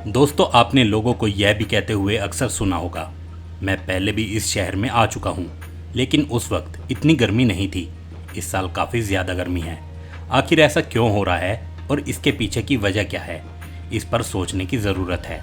दोस्तों, आपने लोगों को यह भी कहते हुए अक्सर सुना होगा, मैं पहले भी इस शहर में आ चुका हूँ, लेकिन उस वक्त इतनी गर्मी नहीं थी। इस साल काफ़ी ज़्यादा गर्मी है। आखिर ऐसा क्यों हो रहा है और इसके पीछे की वजह क्या है, इस पर सोचने की ज़रूरत है।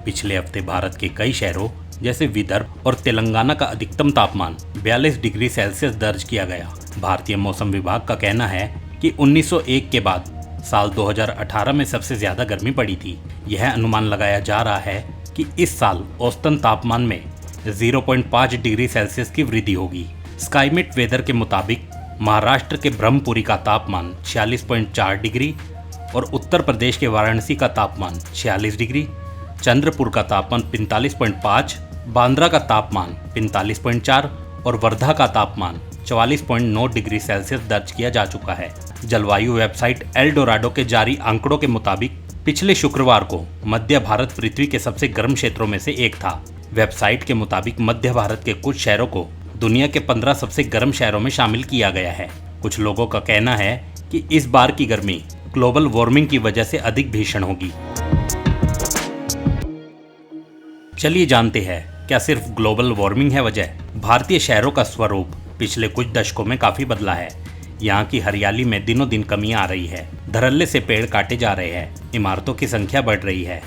पिछले हफ्ते भारत के कई शहरों जैसे विदर्भ और तेलंगाना का अधिकतम तापमान 42 डिग्री सेल्सियस दर्ज किया गया। भारतीय मौसम विभाग का कहना है कि 1901 के बाद साल 2018 में सबसे ज़्यादा गर्मी पड़ी थी। यह अनुमान लगाया जा रहा है कि इस साल औसतन तापमान में 0.5 डिग्री सेल्सियस की वृद्धि होगी। स्काईमेट वेदर के मुताबिक महाराष्ट्र के ब्रह्मपुरी का तापमान 46.4 डिग्री और उत्तर प्रदेश के वाराणसी का तापमान 46 डिग्री, चंद्रपुर का तापमान 45.5, बांद्रा का तापमान 45.4 और वर्धा का तापमान 44.9 डिग्री सेल्सियस दर्ज किया जा चुका है। जलवायु वेबसाइट एल्डोराडो के जारी आंकड़ों के मुताबिक पिछले शुक्रवार को मध्य भारत पृथ्वी के सबसे गर्म क्षेत्रों में से एक था। वेबसाइट के मुताबिक मध्य भारत के कुछ शहरों को दुनिया के 15 सबसे गर्म शहरों में शामिल किया गया है। कुछ लोगों का कहना है कि इस बार की गर्मी ग्लोबल वार्मिंग की वजह से अधिक भीषण होगी। चलिए जानते हैं, क्या सिर्फ ग्लोबल वार्मिंग है वजह? भारतीय शहरों का स्वरूप पिछले कुछ दशकों में काफी बदला है। यहाँ की हरियाली में दिनों दिन कमी आ रही है। धड़ल्ले से पेड़ काटे जा रहे हैं, इमारतों की संख्या बढ़ रही है,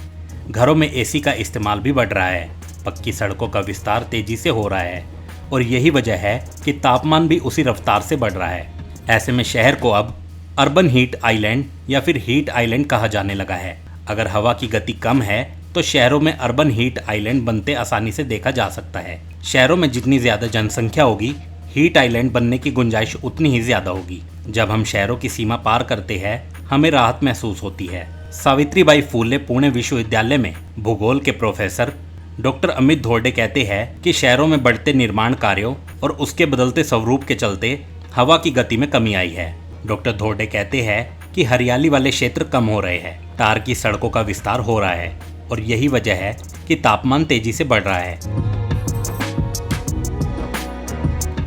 घरों में एसी का इस्तेमाल भी बढ़ रहा है, पक्की सड़कों का विस्तार तेजी से हो रहा है और यही वजह है कि तापमान भी उसी रफ्तार से बढ़ रहा है। ऐसे में शहर को अब अर्बन हीट आइलैंड या फिर हीट आइलैंड कहा जाने लगा है। अगर हवा की गति कम है तो शहरों में अर्बन हीट आइलैंड बनते आसानी से देखा जा सकता है। शहरों में जितनी ज्यादा जनसंख्या होगी, हीट आइलैंड बनने की गुंजाइश उतनी ही ज्यादा होगी। जब हम शहरों की सीमा पार करते हैं, हमें राहत महसूस होती है। सावित्रीबाई फूले पुणे विश्वविद्यालय में भूगोल के प्रोफेसर डॉक्टर अमित धोरडे कहते हैं कि शहरों में बढ़ते निर्माण कार्यों और उसके बदलते स्वरूप के चलते हवा की गति में कमी आई है। डॉक्टर धोरडे कहते हैं कि हरियाली वाले क्षेत्र कम हो रहे हैं, टार की सड़कों का विस्तार हो रहा है और यही वजह है कि तापमान तेजी से बढ़ रहा है।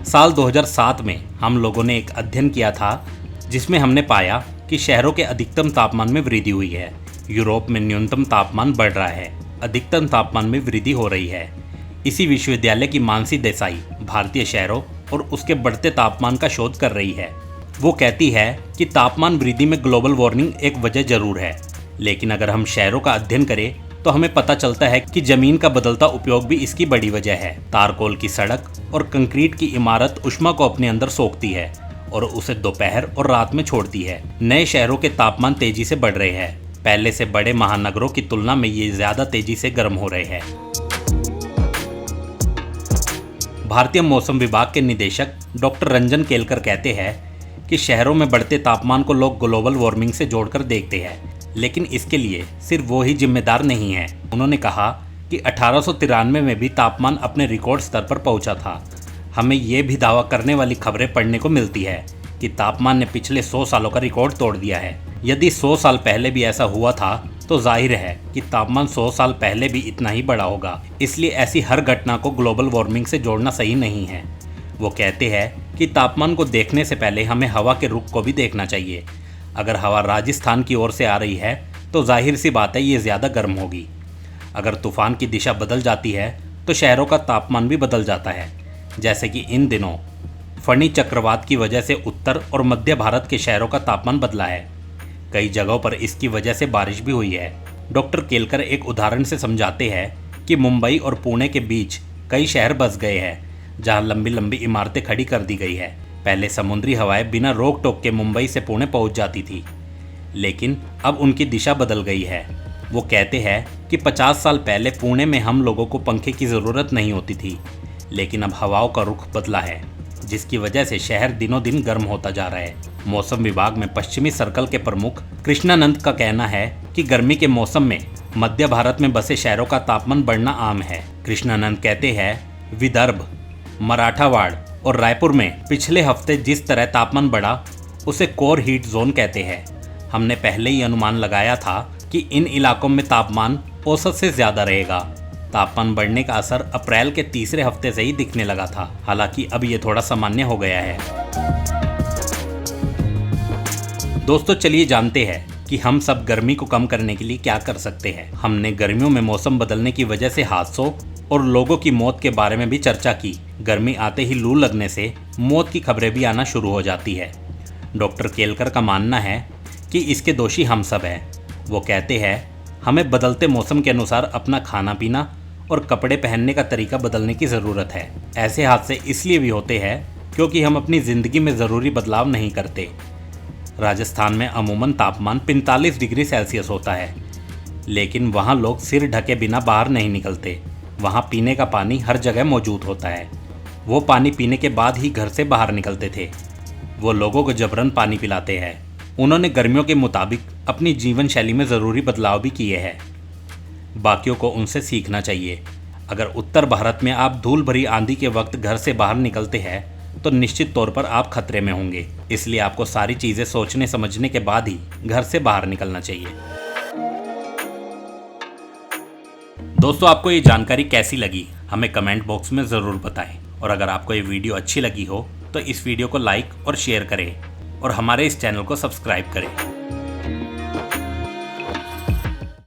साल 2007 में हम लोगों ने एक अध्ययन किया था जिसमें हमने पाया कि शहरों के अधिकतम तापमान में वृद्धि हुई है। यूरोप में न्यूनतम तापमान बढ़ रहा है, अधिकतम तापमान में वृद्धि हो रही है। इसी विश्वविद्यालय की मानसी देसाई भारतीय शहरों और उसके बढ़ते तापमान का शोध कर रही है। वो कहती है कि तापमान वृद्धि में ग्लोबल वार्मिंग एक वजह जरूर है, लेकिन अगर हम शहरों का अध्ययन करें तो हमें पता चलता है कि जमीन का बदलता उपयोग भी इसकी बड़ी वजह है। तारकोल की सड़क और कंक्रीट की इमारत ऊष्मा को अपने अंदर सोखती है और उसे दोपहर और रात में छोड़ती है। नए शहरों के तापमान तेजी से बढ़ रहे हैं। पहले से बड़े महानगरों की तुलना में ये ज्यादा तेजी से गर्म हो रहे हैं। भारतीय मौसम विभाग के निदेशक डॉक्टर रंजन केलकर कहते हैं कि शहरों में बढ़ते तापमान को लोग ग्लोबल वार्मिंग से जोड़कर देखते हैं, लेकिन इसके लिए सिर्फ वो ही जिम्मेदार नहीं है। उन्होंने कहा कि 1893 में भी तापमान अपने रिकॉर्ड स्तर पर पहुंचा था। हमें ये भी दावा करने वाली खबरें पढ़ने को मिलती है कि तापमान ने पिछले 100 सालों का रिकॉर्ड तोड़ दिया है। यदि 100 साल पहले भी ऐसा हुआ था तो जाहिर है कि तापमान 100 साल पहले भी इतना ही बड़ा होगा। इसलिए ऐसी हर घटना को ग्लोबल वार्मिंग से जोड़ना सही नहीं है। वो कहते हैं कि तापमान को देखने से पहले हमें हवा के रुख को भी देखना चाहिए। अगर हवा राजस्थान की ओर से आ रही है तो जाहिर सी बात है ये ज़्यादा गर्म होगी। अगर तूफान की दिशा बदल जाती है तो शहरों का तापमान भी बदल जाता है। जैसे कि इन दिनों फनी चक्रवात की वजह से उत्तर और मध्य भारत के शहरों का तापमान बदला है। कई जगहों पर इसकी वजह से बारिश भी हुई है। डॉक्टर केलकर एक उदाहरण से समझाते हैं कि मुंबई और पुणे के बीच कई शहर बस गए हैं जहां लंबी लंबी इमारतें खड़ी कर दी गई है। पहले समुद्री हवाएं बिना रोक टोक के मुंबई से पुणे पहुंच जाती थी, लेकिन अब उनकी दिशा बदल गई है। वो कहते हैं कि 50 साल पहले पुणे में हम लोगों को पंखे की ज़रूरत नहीं होती थी, लेकिन अब हवाओं का रुख बदला है, जिसकी वजह से शहर दिनों दिन गर्म होता जा रहा है। मौसम विभाग में पश्चिमी सर्कल के प्रमुख कृष्णानंद का कहना है कि गर्मी के मौसम में मध्य भारत में बसे शहरों का तापमान बढ़ना आम है। कृष्णानंद कहते हैं, विदर्भ, मराठावाड़ और रायपुर में पिछले हफ्ते जिस तरह तापमान बढ़ा उसे कोर हीट जोन कहते हैं। हमने पहले ही अनुमान लगाया था कि इन इलाकों में तापमान औसत से ज़्यादा रहेगा। तापमान बढ़ने का असर अप्रैल के तीसरे हफ्ते से ही दिखने लगा था, हालांकि अब ये थोड़ा सामान्य हो गया है। दोस्तों, चलिए जानते हैं कि हम सब गर्मी को कम करने के लिए क्या कर सकते हैं। हमने गर्मियों में मौसम बदलने की वजह से हादसों और लोगों की मौत के बारे में भी चर्चा की। गर्मी आते ही लू लगने से मौत की खबरें भी आना शुरू हो जाती है। डॉक्टर केलकर का मानना है कि इसके दोषी हम सब हैं। वो कहते हैं हमें बदलते मौसम के अनुसार अपना खाना पीना और कपड़े पहनने का तरीका बदलने की ज़रूरत है। ऐसे हादसे इसलिए भी होते हैं क्योंकि हम अपनी ज़िंदगी में ज़रूरी बदलाव नहीं करते। राजस्थान में अमूमन तापमान 45 डिग्री सेल्सियस होता है, लेकिन वहाँ लोग सिर ढके बिना बाहर नहीं निकलते। वहाँ पीने का पानी हर जगह मौजूद होता है। वो पानी पीने के बाद ही घर से बाहर निकलते थे। वो लोगों को जबरन पानी पिलाते हैं। उन्होंने गर्मियों के मुताबिक अपनी जीवन शैली में ज़रूरी बदलाव भी किए हैं। बाकियों को उनसे सीखना चाहिए। अगर उत्तर भारत में आप धूल भरी आंधी के वक्त घर से बाहर निकलते हैं तो निश्चित तौर पर आप खतरे में होंगे। इसलिए आपको सारी चीज़ें सोचने समझने के बाद ही घर से बाहर निकलना चाहिए। दोस्तों, आपको ये जानकारी कैसी लगी हमें कमेंट बॉक्स में ज़रूर बताएं। और अगर आपको ये वीडियो अच्छी लगी हो तो इस वीडियो को लाइक और शेयर करें और हमारे इस चैनल को सब्सक्राइब करें।